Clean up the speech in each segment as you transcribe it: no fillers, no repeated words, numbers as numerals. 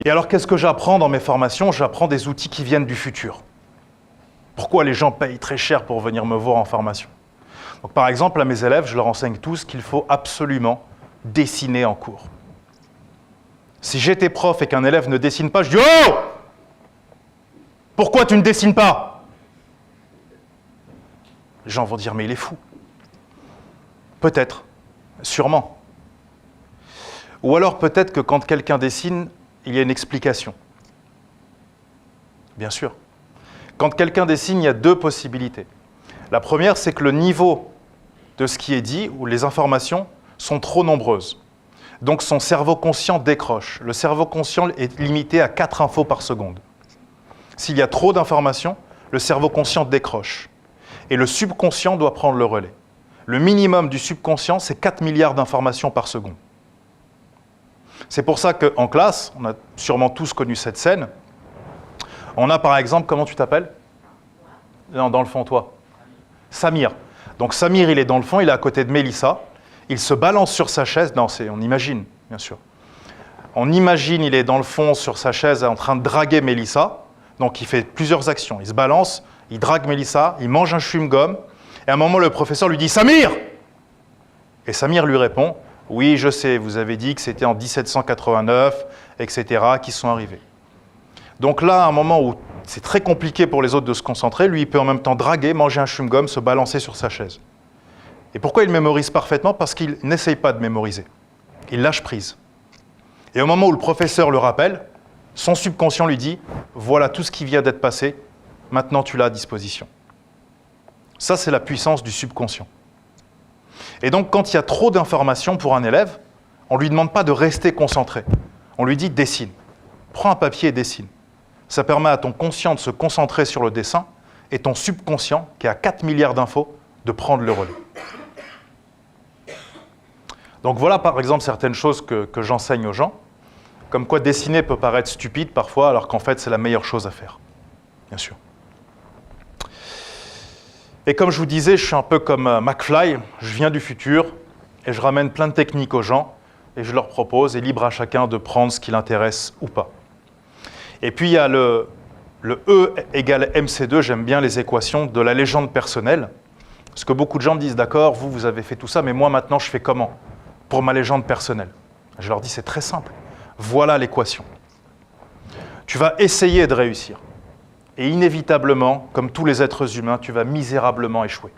Et alors, qu'est-ce que j'apprends dans mes formations? J'apprends des outils qui viennent du futur. Pourquoi les gens payent très cher pour venir me voir en formation? Donc, par exemple, à mes élèves, je leur enseigne tous qu'il faut absolument dessiner en cours. Si j'étais prof et qu'un élève ne dessine pas, je dis « Oh! Pourquoi tu ne dessines pas ?» Les gens vont dire « Mais il est fou. » Peut-être, sûrement. Ou alors peut-être que quand quelqu'un dessine, il y a une explication. Bien sûr. Quand quelqu'un dessine, il y a deux possibilités. La première, c'est que le niveau de ce qui est dit, ou les informations, sont trop nombreuses. Donc son cerveau conscient décroche. Le cerveau conscient est limité à 4 infos par seconde. S'il y a trop d'informations, le cerveau conscient décroche. Et le subconscient doit prendre le relais. Le minimum du subconscient, c'est 4 milliards d'informations par seconde. C'est pour ça qu'en classe, on a sûrement tous connu cette scène. On a par exemple, comment tu t'appelles? Non, dans le fond, toi. Samir. Donc Samir, il est dans le fond, il est à côté de Mélissa. Il se balance sur sa chaise. Non, on imagine, bien sûr. On imagine, il est dans le fond sur sa chaise en train de draguer Mélissa. Donc il fait plusieurs actions. Il se balance, il drague Mélissa, il mange un chewing-gum. Et à un moment, le professeur lui dit « Samir !» Et Samir lui répond « Oui, je sais, vous avez dit que c'était en 1789, etc., qui sont arrivés. » Donc là, à un moment où c'est très compliqué pour les autres de se concentrer, lui, il peut en même temps draguer, manger un chewing-gum, se balancer sur sa chaise. Et pourquoi il mémorise parfaitement? Parce qu'il n'essaye pas de mémoriser. Il lâche prise. Et au moment où le professeur le rappelle, son subconscient lui dit « Voilà tout ce qui vient d'être passé, maintenant tu l'as à disposition. » Ça, c'est la puissance du subconscient. Et donc, quand il y a trop d'informations pour un élève, on ne lui demande pas de rester concentré. On lui dit « dessine ». Prends un papier et dessine. Ça permet à ton conscient de se concentrer sur le dessin et ton subconscient, qui a 4 milliards d'infos, de prendre le relais. Donc voilà, par exemple, certaines choses que j'enseigne aux gens, comme quoi dessiner peut paraître stupide parfois, alors qu'en fait, c'est la meilleure chose à faire, bien sûr. Et comme je vous disais, je suis un peu comme McFly, je viens du futur et je ramène plein de techniques aux gens et je leur propose, et libre à chacun de prendre ce qui l'intéresse ou pas. Et puis il y a le E égale MC2, j'aime bien les équations de la légende personnelle, parce que beaucoup de gens me disent, d'accord, vous avez fait tout ça, mais moi maintenant je fais comment pour ma légende personnelle? Je leur dis, c'est très simple, voilà l'équation. Tu vas essayer de réussir. Et inévitablement, comme tous les êtres humains, tu vas misérablement échouer.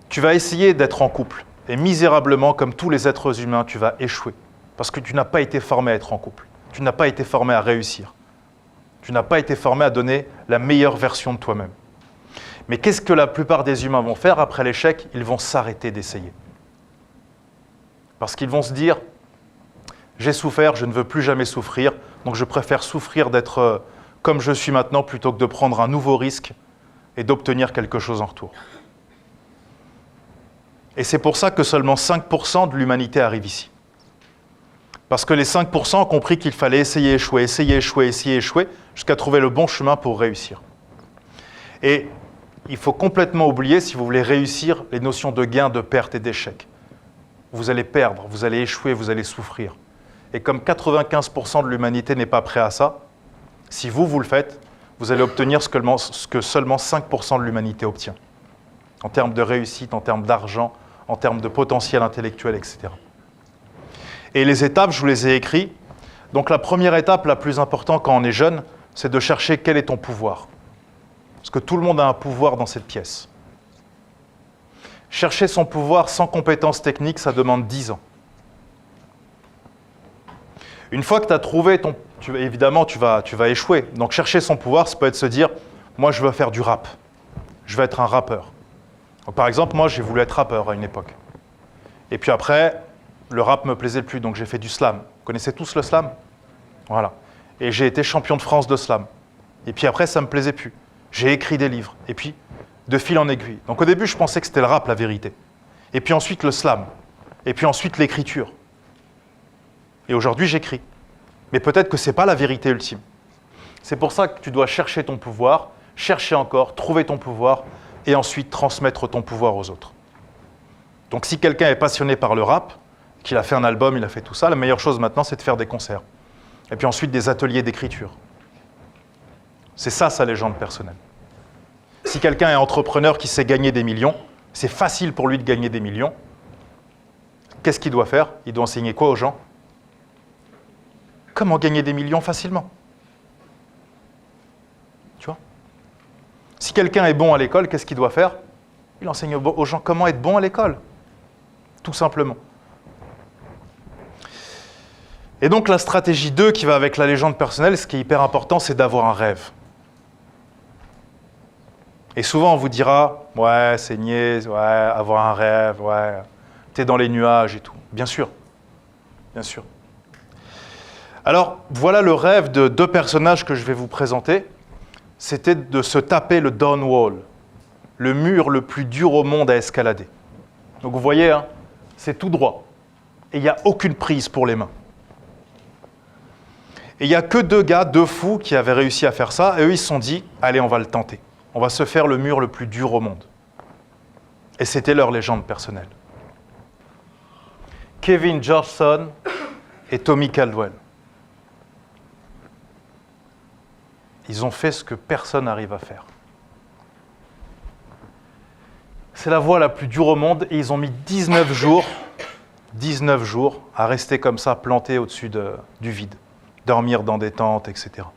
Tu vas essayer d'être en couple, et misérablement, comme tous les êtres humains, tu vas échouer. Parce que tu n'as pas été formé à être en couple. Tu n'as pas été formé à réussir. Tu n'as pas été formé à donner la meilleure version de toi-même. Mais qu'est-ce que la plupart des humains vont faire après l'échec? Ils vont s'arrêter d'essayer. Parce qu'ils vont se dire, j'ai souffert, je ne veux plus jamais souffrir, donc je préfère souffrir d'être comme je suis maintenant, plutôt que de prendre un nouveau risque et d'obtenir quelque chose en retour. Et c'est pour ça que seulement 5% de l'humanité arrive ici. Parce que les 5% ont compris qu'il fallait essayer, échouer, jusqu'à trouver le bon chemin pour réussir. Et il faut complètement oublier, si vous voulez réussir, les notions de gain, de perte et d'échec. Vous allez perdre, vous allez échouer, vous allez souffrir. Et comme 95% de l'humanité n'est pas prêt à ça, si vous le faites, vous allez obtenir ce que seulement 5% de l'humanité obtient. En termes de réussite, en termes d'argent, en termes de potentiel intellectuel, etc. Et les étapes, je vous les ai écrites. Donc la première étape, la plus importante quand on est jeune, c'est de chercher quel est ton pouvoir. Parce que tout le monde a un pouvoir dans cette pièce. Chercher son pouvoir sans compétences techniques, ça demande 10 ans. Une fois que tu as trouvé ton... évidemment, tu vas échouer. Donc chercher son pouvoir, ça peut être se dire, moi je veux faire du rap. Je veux être un rappeur. Donc, par exemple, moi j'ai voulu être rappeur à une époque. Et puis après, le rap me plaisait plus, donc j'ai fait du slam. Vous connaissez tous le slam? Voilà. Et j'ai été champion de France de slam. Et puis après, ça ne me plaisait plus. J'ai écrit des livres. Et puis, de fil en aiguille. Donc au début, je pensais que c'était le rap, la vérité. Et puis ensuite, le slam. Et puis ensuite, l'écriture. Et aujourd'hui, j'écris. Mais peut-être que ce n'est pas la vérité ultime. C'est pour ça que tu dois chercher ton pouvoir, chercher encore, trouver ton pouvoir, et ensuite transmettre ton pouvoir aux autres. Donc si quelqu'un est passionné par le rap, qu'il a fait un album, il a fait tout ça, la meilleure chose maintenant, c'est de faire des concerts. Et puis ensuite des ateliers d'écriture. C'est ça sa légende personnelle. Si quelqu'un est entrepreneur qui sait gagner des millions, c'est facile pour lui de gagner des millions. Qu'est-ce qu'il doit faire? Il doit enseigner quoi aux gens? Comment gagner des millions facilement? Tu vois? Si quelqu'un est bon à l'école, qu'est-ce qu'il doit faire? Il enseigne aux gens comment être bon à l'école. Tout simplement. Et donc la stratégie 2 qui va avec la légende personnelle, ce qui est hyper important, c'est d'avoir un rêve. Et souvent on vous dira, ouais, c'est niais, ouais, avoir un rêve, ouais, t'es dans les nuages et tout. Bien sûr, bien sûr. Alors, voilà le rêve de 2 personnages que je vais vous présenter. C'était de se taper le Dawn Wall, le mur le plus dur au monde à escalader. Donc vous voyez, hein, c'est tout droit. Et il n'y a aucune prise pour les mains. Et il n'y a que 2 gars, 2 fous qui avaient réussi à faire ça. Et eux, ils se sont dit, allez, on va le tenter. On va se faire le mur le plus dur au monde. Et c'était leur légende personnelle. Kevin Georgeson et Tommy Caldwell. Ils ont fait ce que personne n'arrive à faire. C'est la voie la plus dure au monde et ils ont mis 19 jours à rester comme ça, plantés au-dessus du vide, dormir dans des tentes, etc.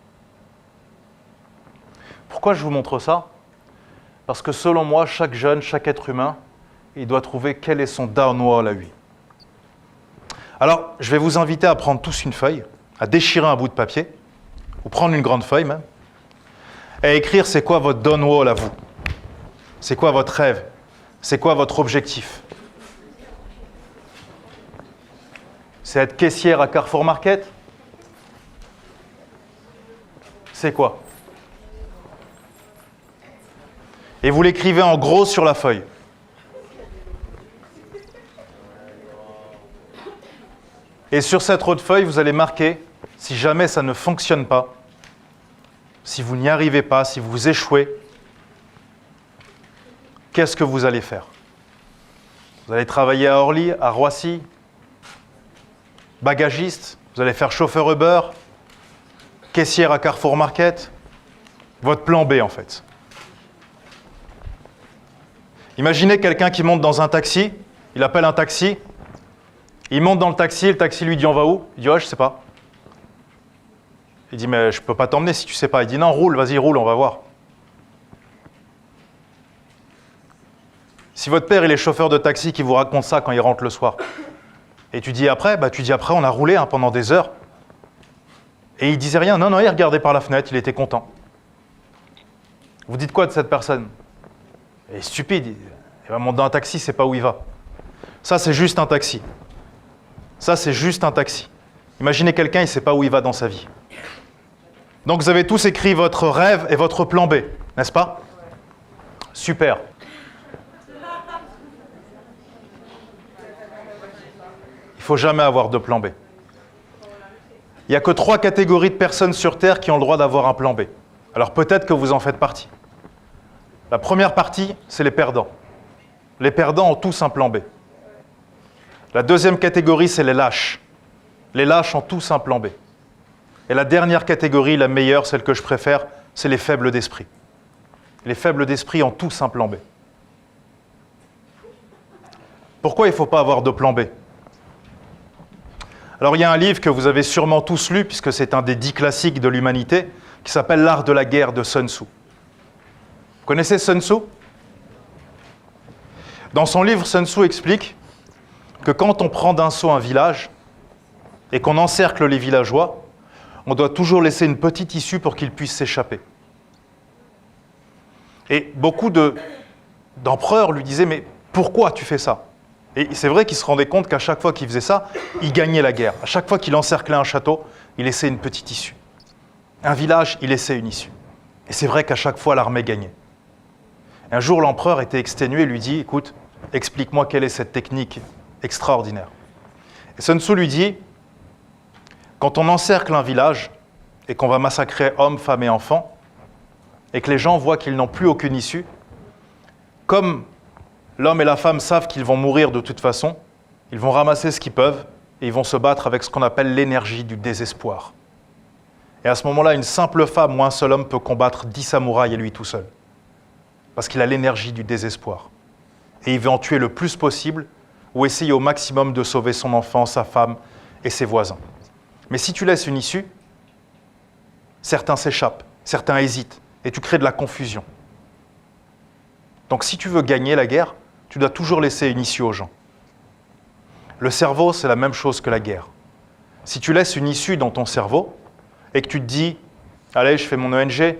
Pourquoi je vous montre ça? Parce que selon moi, chaque jeune, chaque être humain, il doit trouver quel est son down wall à lui. Alors, je vais vous inviter à prendre tous une feuille, à déchirer un bout de papier, ou prendre une grande feuille même, et écrire c'est quoi votre down wall à vous. C'est quoi votre rêve? C'est quoi votre objectif? C'est être caissière à Carrefour Market? C'est quoi? Et vous l'écrivez en gros sur la feuille. Et sur cette autre feuille, vous allez marquer, si jamais ça ne fonctionne pas, si vous n'y arrivez pas, si vous échouez, qu'est-ce que vous allez faire? Vous allez travailler à Orly, à Roissy, bagagiste, vous allez faire chauffeur Uber, caissière à Carrefour Market, votre plan B en fait. Imaginez quelqu'un qui monte dans un taxi, il appelle un taxi, il monte dans le taxi lui dit on va où? Il dit ouais, je sais pas. Il dit mais je peux pas t'emmener si tu sais pas. Il dit non, roule, vas-y roule, on va voir. Si votre père il est chauffeur de taxi qui vous raconte ça quand il rentre le soir, et tu dis après, on a roulé pendant des heures, et il disait rien, non, il regardait par la fenêtre, il était content. Vous dites quoi de cette personne? Il est stupide, il va monter dans un taxi, c'est pas où il va. Ça c'est juste un taxi. Ça c'est juste un taxi. Imaginez quelqu'un, il ne sait pas où il va dans sa vie. Donc vous avez tous écrit votre rêve et votre plan B, n'est-ce pas? Super. Il ne faut jamais avoir de plan B. Il n'y a que 3 catégories de personnes sur Terre qui ont le droit d'avoir un plan B. Alors peut-être que vous en faites partie. La première partie, c'est les perdants. Les perdants ont tous un plan B. La deuxième catégorie, c'est les lâches. Les lâches ont tous un plan B. Et la dernière catégorie, la meilleure, celle que je préfère, c'est les faibles d'esprit. Les faibles d'esprit ont tous un plan B. Pourquoi il ne faut pas avoir de plan B? Alors il y a un livre que vous avez sûrement tous lu, puisque c'est un des 10 classiques de l'humanité, qui s'appelle L'art de la guerre de Sun Tzu. Vous connaissez Sun Tzu? Dans son livre, Sun Tzu explique que quand on prend d'assaut un village et qu'on encercle les villageois, on doit toujours laisser une petite issue pour qu'ils puissent s'échapper. Et beaucoup d'empereurs lui disaient « Mais pourquoi tu fais ça ?» Et c'est vrai qu'il se rendait compte qu'à chaque fois qu'il faisait ça, il gagnait la guerre. À chaque fois qu'il encerclait un château, il laissait une petite issue. Un village, il laissait une issue. Et c'est vrai qu'à chaque fois, l'armée gagnait. Un jour, l'empereur était exténué et lui dit « Écoute, explique-moi quelle est cette technique extraordinaire. » Et Sun Tzu lui dit « Quand on encercle un village et qu'on va massacrer hommes, femmes et enfants, et que les gens voient qu'ils n'ont plus aucune issue, comme l'homme et la femme savent qu'ils vont mourir de toute façon, ils vont ramasser ce qu'ils peuvent et ils vont se battre avec ce qu'on appelle l'énergie du désespoir. Et à ce moment-là, une simple femme ou un seul homme peut combattre 10 samouraïs et lui tout seul. Parce qu'il a l'énergie du désespoir. Et il veut en tuer le plus possible ou essayer au maximum de sauver son enfant, sa femme et ses voisins. Mais si tu laisses une issue, certains s'échappent, certains hésitent et tu crées de la confusion. Donc si tu veux gagner la guerre, tu dois toujours laisser une issue aux gens. Le cerveau, c'est la même chose que la guerre. Si tu laisses une issue dans ton cerveau et que tu te dis « Allez, je fais mon ONG,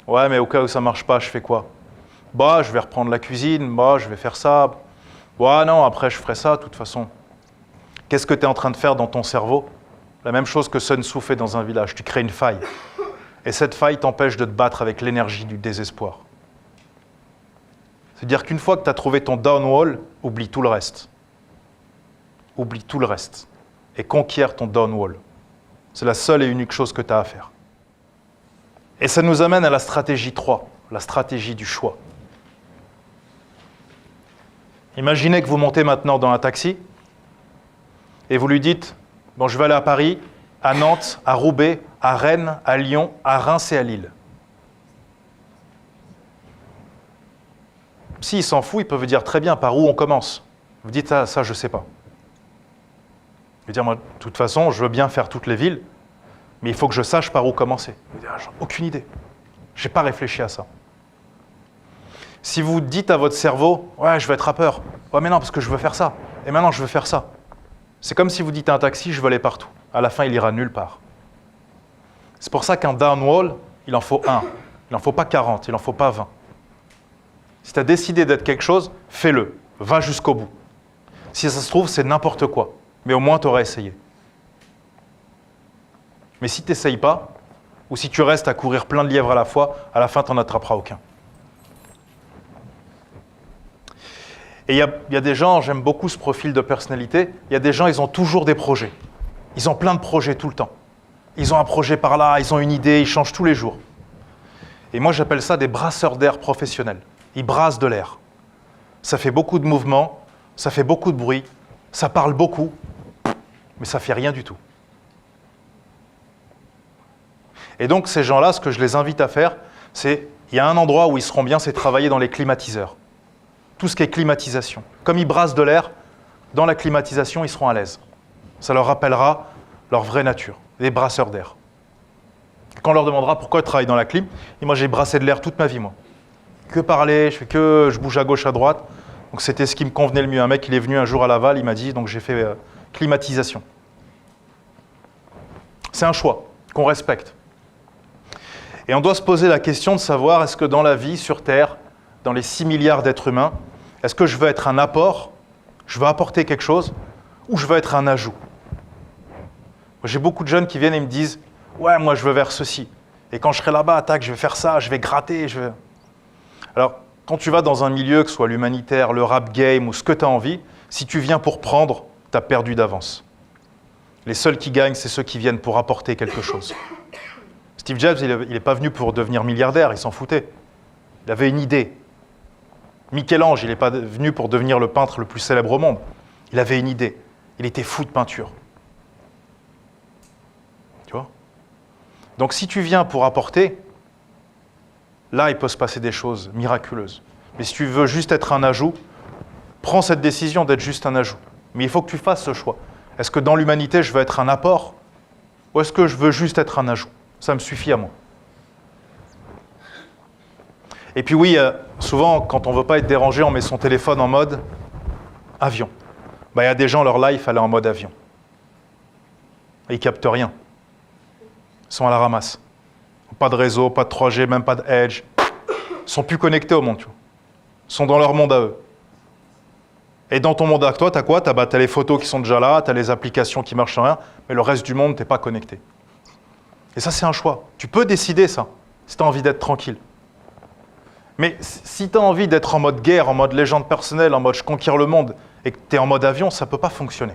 ouais, mais au cas où ça ne marche pas, je fais quoi ? Bah, je vais reprendre la cuisine, bah, je vais faire ça. Ouais, non, après, je ferai ça, de toute façon. » Qu'est-ce que tu es en train de faire dans ton cerveau ? La même chose que Sun Tzu fait dans un village. Tu crées une faille. Et cette faille t'empêche de te battre avec l'énergie du désespoir. C'est-à-dire qu'une fois que tu as trouvé ton downwall, oublie tout le reste. Oublie tout le reste. Et conquiert ton downwall. C'est la seule et unique chose que tu as à faire. Et ça nous amène à la stratégie 3, la stratégie du choix. Imaginez que vous montez maintenant dans un taxi et vous lui dites « Bon, je vais aller à Paris, à Nantes, à Roubaix, à Rennes, à Lyon, à Reims et à Lille. » S'il s'en fout, il peut vous dire « Très bien, par où on commence ?» Vous dites « Ah, ça, je ne sais pas. » Il veut dire « Moi, de toute façon, je veux bien faire toutes les villes, mais il faut que je sache par où commencer. » Vous dites « Ah, j'ai aucune idée. Je n'ai pas réfléchi à ça. » Si vous dites à votre cerveau « Ouais, je veux être rappeur. Ouais, mais non, parce que je veux faire ça. Et maintenant, je veux faire ça. » C'est comme si vous dites à un taxi « Je veux aller partout. » À la fin, il ira nulle part. C'est pour ça qu'un downwall, il en faut un. Il n'en faut pas 40, il n'en faut pas 20. Si tu as décidé d'être quelque chose, fais-le. Va jusqu'au bout. Si ça se trouve, c'est n'importe quoi. Mais au moins, tu auras essayé. Mais si tu n'essayes pas, ou si tu restes à courir plein de lièvres à la fois, à la fin, tu n'en attraperas aucun. Et il y a des gens, j'aime beaucoup ce profil de personnalité, il y a des gens, ils ont toujours des projets. Ils ont plein de projets tout le temps. Ils ont un projet par là, ils ont une idée, ils changent tous les jours. Et moi, j'appelle ça des brasseurs d'air professionnels. Ils brassent de l'air. Ça fait beaucoup de mouvements, ça fait beaucoup de bruit, ça parle beaucoup, mais ça ne fait rien du tout. Et donc, ces gens-là, ce que je les invite à faire, c'est, il y a un endroit où ils seront bien, c'est travailler dans les climatiseurs. Tout ce qui est climatisation. Comme ils brassent de l'air, dans la climatisation, ils seront à l'aise. Ça leur rappellera leur vraie nature, les brasseurs d'air. Quand on leur demandera pourquoi ils travaillent dans la clim, et moi j'ai brassé de l'air toute ma vie, moi. Que parler, je bouge à gauche, à droite. Donc c'était ce qui me convenait le mieux. Un mec, il est venu un jour à Laval, il m'a dit, donc j'ai fait climatisation. C'est un choix qu'on respecte. Et on doit se poser la question de savoir, est-ce que dans la vie, sur Terre, dans les 6 milliards d'êtres humains, est-ce que je veux être un apport, je veux apporter quelque chose, ou je veux être un ajout? J'ai beaucoup de jeunes qui viennent et me disent « Ouais, moi je veux vers ceci. Et quand je serai là-bas, tac, je vais faire ça, je vais gratter, je vais... » Alors, quand tu vas dans un milieu, que ce soit l'humanitaire, le rap game ou ce que tu as envie, si tu viens pour prendre, tu as perdu d'avance. Les seuls qui gagnent, c'est ceux qui viennent pour apporter quelque chose. Steve Jobs, il n'est pas venu pour devenir milliardaire, il s'en foutait. Il avait une idée. Michel-Ange, il n'est pas venu pour devenir le peintre le plus célèbre au monde. Il avait une idée. Il était fou de peinture. Tu vois ? Donc si tu viens pour apporter, là, il peut se passer des choses miraculeuses. Mais si tu veux juste être un ajout, prends cette décision d'être juste un ajout. Mais il faut que tu fasses ce choix. Est-ce que dans l'humanité, je veux être un apport ? Ou est-ce que je veux juste être un ajout ? Ça me suffit à moi. Et puis oui, souvent, quand on ne veut pas être dérangé, on met son téléphone en mode avion. Il y a des gens, leur life, elle est en mode avion. Et ils ne captent rien. Ils sont à la ramasse. Pas de réseau, pas de 3G, même pas de Edge. Ils ne sont plus connectés au monde. Tu vois. Ils sont dans leur monde à eux. Et dans ton monde à toi, tu as quoi? Tu as les photos qui sont déjà là, tu as les applications qui marchent sans rien, mais le reste du monde, tu n'es pas connecté. Et ça, c'est un choix. Tu peux décider ça, si tu as envie d'être tranquille. Mais si tu as envie d'être en mode guerre, en mode légende personnelle, en mode je conquiers le monde, et que tu es en mode avion, ça ne peut pas fonctionner.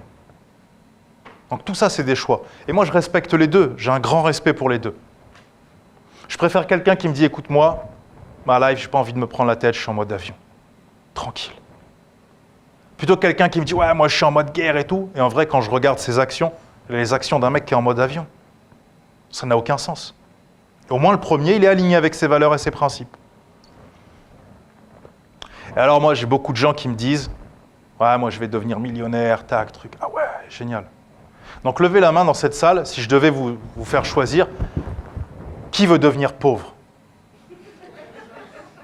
Donc tout ça, c'est des choix. Et moi, je respecte les deux. J'ai un grand respect pour les deux. Je préfère quelqu'un qui me dit, écoute-moi, ma life, je n'ai pas envie de me prendre la tête, je suis en mode avion. Tranquille. Plutôt que quelqu'un qui me dit, ouais, moi, je suis en mode guerre et tout. Et en vrai, quand je regarde ses actions, les actions d'un mec qui est en mode avion. Ça n'a aucun sens. Au moins, le premier, il est aligné avec ses valeurs et ses principes. Et alors moi, j'ai beaucoup de gens qui me disent « Ouais, moi, je vais devenir millionnaire, tac, truc. » Ah ouais, génial. Donc, levez la main dans cette salle, si je devais vous faire choisir, qui veut devenir pauvre?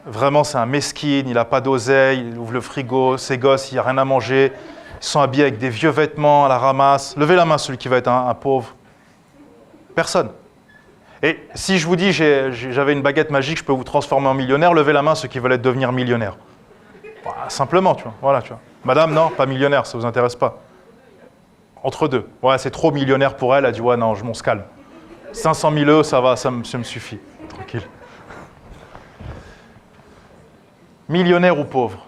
Vraiment, c'est un mesquine, il n'a pas d'oseille, il ouvre le frigo, ses gosses, il n'y a rien à manger, ils sont habillés avec des vieux vêtements à la ramasse. Levez la main, celui qui va être un pauvre. Personne. Et si je vous dis j'avais une baguette magique, je peux vous transformer en millionnaire, levez la main ceux qui veulent devenir millionnaire. Voilà, simplement, tu vois. Voilà, tu vois. Madame, non, pas millionnaire, ça ne vous intéresse pas. Entre deux. Ouais, c'est trop millionnaire pour elle, elle a dit ouais, non, on se calme. 500 000 euros, ça va, ça me suffit. Tranquille. Millionnaire ou pauvre?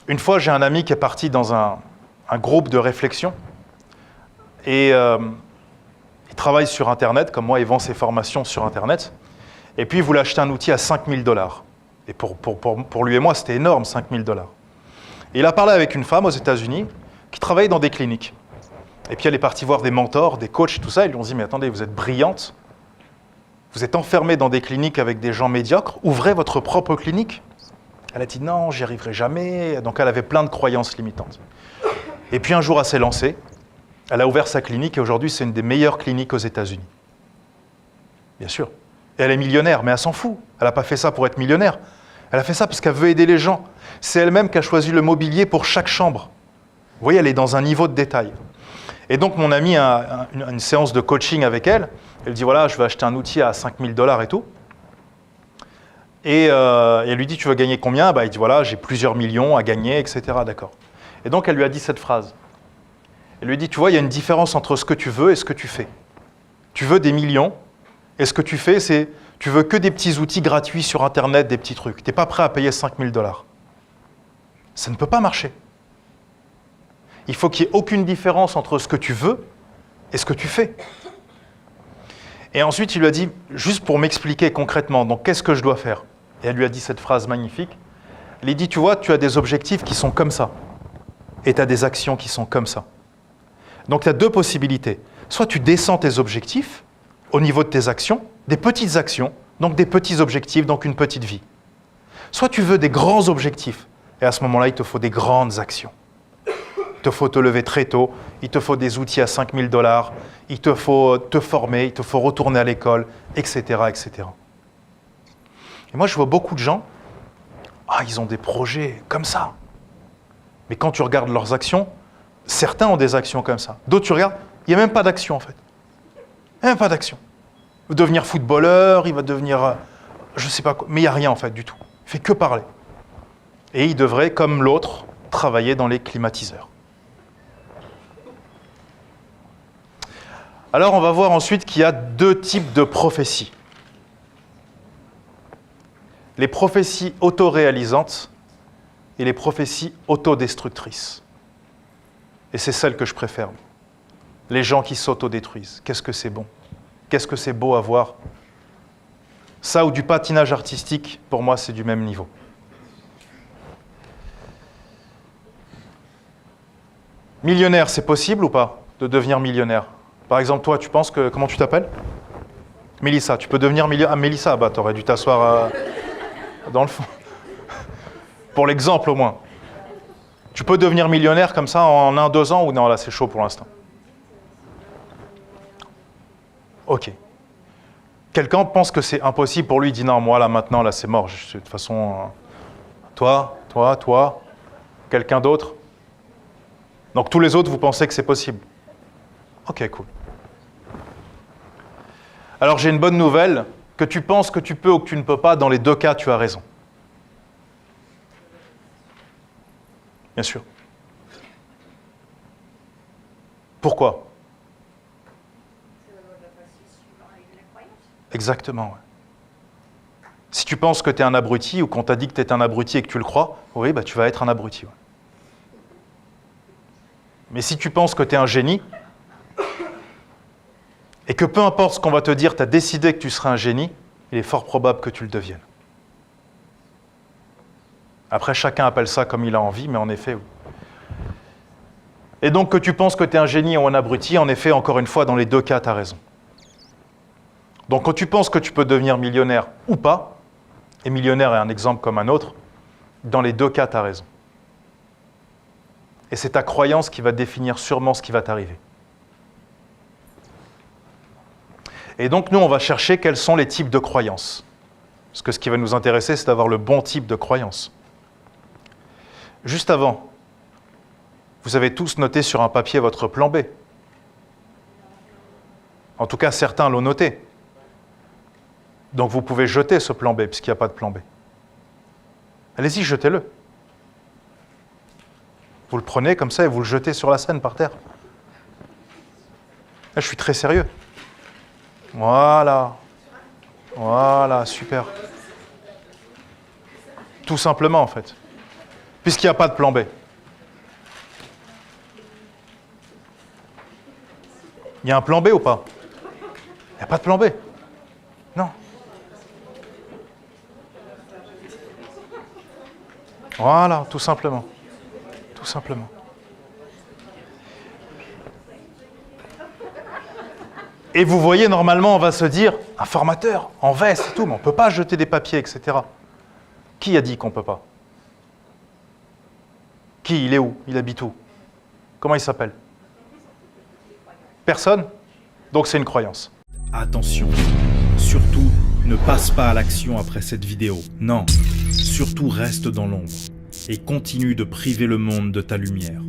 Une fois, j'ai un ami qui est parti dans un groupe de réflexion et il travaille sur Internet, comme moi, il vend ses formations sur Internet. Et puis, il voulait acheter un outil à 5 000 $. Et pour lui et moi, c'était énorme, 5 000 $. Et il a parlé avec une femme aux États-Unis qui travaillait dans des cliniques. Et puis, elle est partie voir des mentors, des coachs et tout ça. Ils lui ont dit, mais attendez, vous êtes brillante. Vous êtes enfermée dans des cliniques avec des gens médiocres. Ouvrez votre propre clinique. Elle a dit, non, j'y arriverai jamais. Donc, elle avait plein de croyances limitantes. Et puis, un jour, elle s'est lancée. Elle a ouvert sa clinique et aujourd'hui, c'est une des meilleures cliniques aux États-Unis. Bien sûr. Et elle est millionnaire, mais elle s'en fout. Elle n'a pas fait ça pour être millionnaire. Elle a fait ça parce qu'elle veut aider les gens. C'est elle-même qui a choisi le mobilier pour chaque chambre. Vous voyez, elle est dans un niveau de détail. Et donc, mon ami a une séance de coaching avec elle. Elle dit, voilà, je vais acheter un outil à 5 000 $ et tout. Et elle lui dit, tu veux gagner combien? Il dit, voilà, j'ai plusieurs millions à gagner, etc. D'accord. Et donc, elle lui a dit cette phrase. Elle lui dit, tu vois, il y a une différence entre ce que tu veux et ce que tu fais. Tu veux des millions, et ce que tu fais, c'est, tu veux que des petits outils gratuits sur Internet, des petits trucs. Tu n'es pas prêt à payer 5 000 $. Ça ne peut pas marcher. Il faut qu'il n'y ait aucune différence entre ce que tu veux et ce que tu fais. Et ensuite, il lui a dit, juste pour m'expliquer concrètement, donc qu'est-ce que je dois faire? Et elle lui a dit cette phrase magnifique. Elle lui dit, tu vois, tu as des objectifs qui sont comme ça, et tu as des actions qui sont comme ça. Donc, tu as deux possibilités. Soit tu descends tes objectifs au niveau de tes actions, des petites actions, donc des petits objectifs, donc une petite vie. Soit tu veux des grands objectifs, et à ce moment-là, il te faut des grandes actions. Il te faut te lever très tôt, il te faut des outils à 5 000 $, il te faut te former, il te faut retourner à l'école, etc., etc. Et moi, je vois beaucoup de gens, ils ont des projets comme ça. Mais quand tu regardes leurs actions, certains ont des actions comme ça. D'autres, tu regardes, il n'y a même pas d'action, en fait. Il n'y a même pas d'action. Il va devenir footballeur, il va devenir, je ne sais pas quoi, mais il n'y a rien, en fait, du tout. Il fait que parler. Et il devrait, comme l'autre, travailler dans les climatiseurs. Alors, on va voir ensuite qu'il y a deux types de prophéties. Les prophéties autoréalisantes et les prophéties autodestructrices. Et c'est celle que je préfère. Les gens qui s'autodétruisent. Qu'est-ce que c'est bon? Qu'est-ce que c'est beau à voir? Ça ou du patinage artistique, pour moi, c'est du même niveau. Millionnaire, c'est possible ou pas de devenir millionnaire? Par exemple, toi, tu penses que... Comment tu t'appelles? Mélissa. Tu peux devenir millionnaire? Ah, Mélissa, t'aurais dû t'asseoir dans le fond. Pour l'exemple, au moins. Tu peux devenir millionnaire comme ça en 1-2 ans ou non? Là, c'est chaud pour l'instant. Ok. Quelqu'un pense que c'est impossible pour lui, il dit non, moi, là, maintenant, là, c'est mort. De toute façon, toi, quelqu'un d'autre? Donc, tous les autres, vous pensez que c'est possible? Ok, cool. Alors, j'ai une bonne nouvelle. Que tu penses que tu peux ou que tu ne peux pas, dans les deux cas, tu as raison. Bien sûr. Pourquoi? Exactement, ouais. Si tu penses que tu es un abruti ou qu'on t'a dit que tu es un abruti et que tu le crois, oui, tu vas être un abruti. Ouais. Mais si tu penses que tu es un génie et que peu importe ce qu'on va te dire, tu as décidé que tu seras un génie, il est fort probable que tu le deviennes. Après, chacun appelle ça comme il a envie, mais en effet, oui. Et donc que tu penses que tu es un génie ou un abruti, en effet, encore une fois, dans les deux cas, tu as raison. Donc quand tu penses que tu peux devenir millionnaire ou pas, et millionnaire est un exemple comme un autre, dans les deux cas, tu as raison. Et c'est ta croyance qui va définir sûrement ce qui va t'arriver. Et donc nous, on va chercher quels sont les types de croyances. Parce que ce qui va nous intéresser, c'est d'avoir le bon type de croyance. Juste avant, vous avez tous noté sur un papier votre plan B. En tout cas, certains l'ont noté. Donc vous pouvez jeter ce plan B, puisqu'il n'y a pas de plan B. Allez-y, jetez-le. Vous le prenez comme ça et vous le jetez sur la scène par terre. Là, je suis très sérieux. Voilà. Voilà, super. Tout simplement, en fait. Puisqu'il n'y a pas de plan B. Il y a un plan B ou pas? Il n'y a pas de plan B. Non. Voilà, tout simplement. Tout simplement. Et vous voyez, normalement, on va se dire, un formateur, en veste et tout, mais on ne peut pas jeter des papiers, etc. Qui a dit qu'on ne peut pas? Qui? Il est où? Il habite où? Comment il s'appelle? Personne? Donc c'est une croyance. Attention, surtout, ne passe pas à l'action après cette vidéo. Non, surtout reste dans l'ombre et continue de priver le monde de ta lumière.